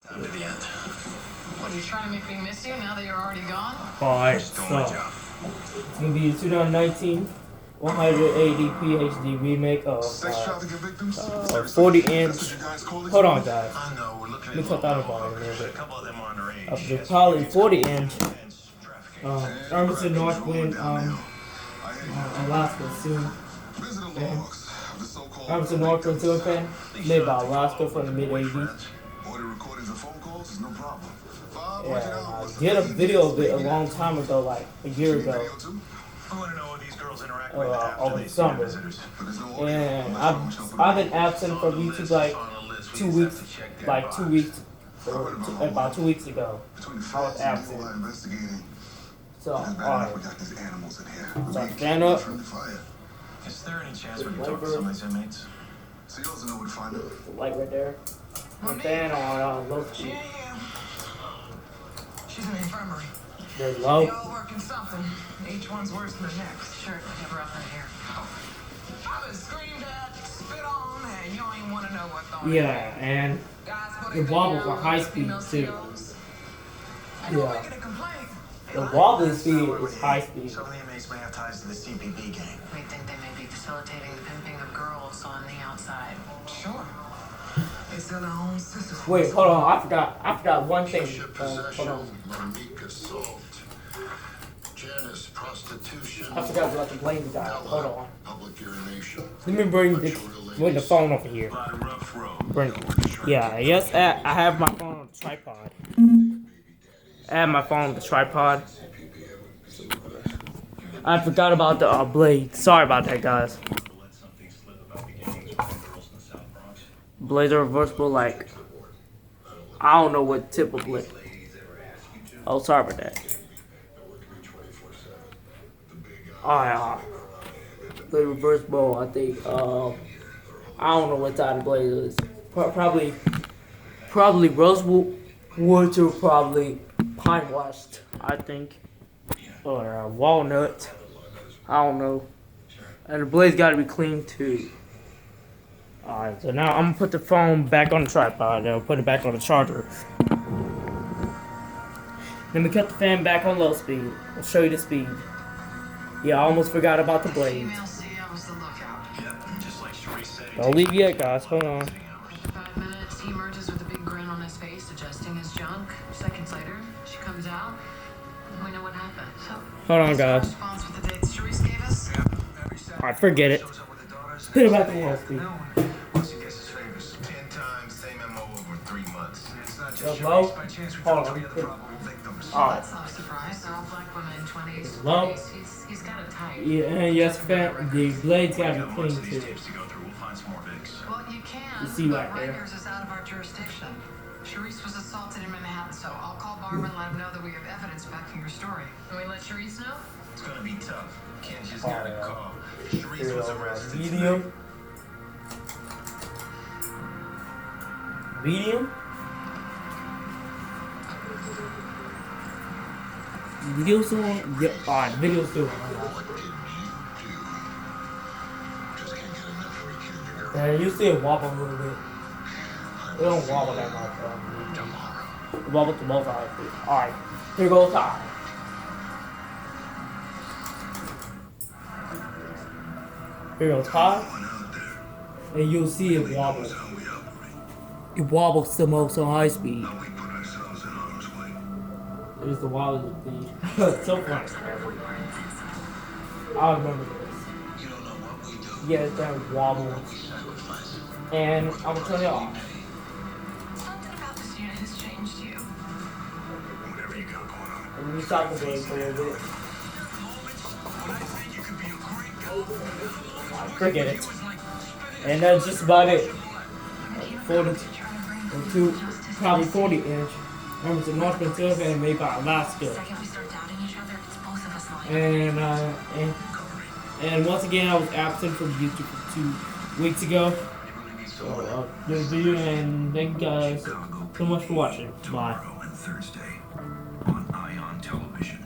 Down to the end. What, are you trying to make me miss you now that you're already gone? Alright, so it's gonna be 2019 180p HD remake of 40 inch. Hold on, guys. Let me cut that volume a little bit. Of the probably 40 inch Emerson Northwind Alaska Ceiling Fan. Emerson Northwind Ceiling Fan made by Alaska from the mid 80s. Yeah, I did a video of it a long time ago, like a year ago, over the summer. And I've been absent from YouTube like 2 weeks, about 2 weeks ago. I was absent. So, alright. So stand up. Is there any chance we can talk to some of these inmates? The light right there. And fan on low speed. She's in the infirmary. They're low. They all working something. Each one's worse than the next. Sure, never up in here. I've been screamed at, spit on, and you don't even want to know what's going on. Yeah, and the wobbles are high speed too. Yeah. The wobbling speed is high speed. Some of the inmates may have ties to the CPB gang. We think they may be facilitating the pimping of girls on the outside. Sure. They sell their own sisters. Wait, hold on. I forgot one thing. Hold on. I forgot about the blame guy. Hold on. Let me bring the phone over here. Bring it. Yeah, yes, I have my phone on the tripod. I have my phone on the tripod. I forgot about the blade. Sorry about that, guys. Blades are reversible, like, I don't know what tip of blade. Oh, sorry about that. Alright, blade reversible, I think, I don't know what type of blade it is. Probably rosewood or probably pine washed, I think. Or walnut. I don't know. And the blade's gotta be clean too. Alright, so now I'm gonna put the phone back on the tripod and I'll put it back on the charger. Let me cut the fan back on low speed. I'll show you the speed. Yeah, I almost forgot about the blades. Don't leave yet, guys. Hold on. 5 minutes, he emerges with a big grin on his face, adjusting his junk. Seconds later, she comes out. We know what happened. So, hold on, guys. Alright, forget it. Put it back on low speed. Low? Hold on. Alright. It's low. Yeah, yes, fam. The blades gotta be clean too. You see right there. Rikers is out of our jurisdiction. Charisse was assaulted in Manhattan, so I'll call Barbara and let him know that we have evidence backing your story. Can we let Charisse know? It's gonna be tough. Can't just get a call. Charisse was arrested. Medium. Medium. Video's on? Yep. Alright, video's still on. Yeah, you see it wobble a little bit. It don't wobble that much. It wobbles the most out of it. Alright, here goes time. Here goes time. And you'll see it wobble. It wobbles the most on high speed. It is the wobble speed. So funny. I remember this. Yeah, it's that wobble. And I'm gonna tell y'all. Something about this unit has changed you. Whatever you got going on. Let me stop the game for a little bit. Forget it. And that's just about it. 40 inch. Remember, it's a Northwind Ceiling Fan made by Alaska. And once again, I was absent from YouTube for 2 weeks ago. So, this video, and thank you guys so much for watching. Bye.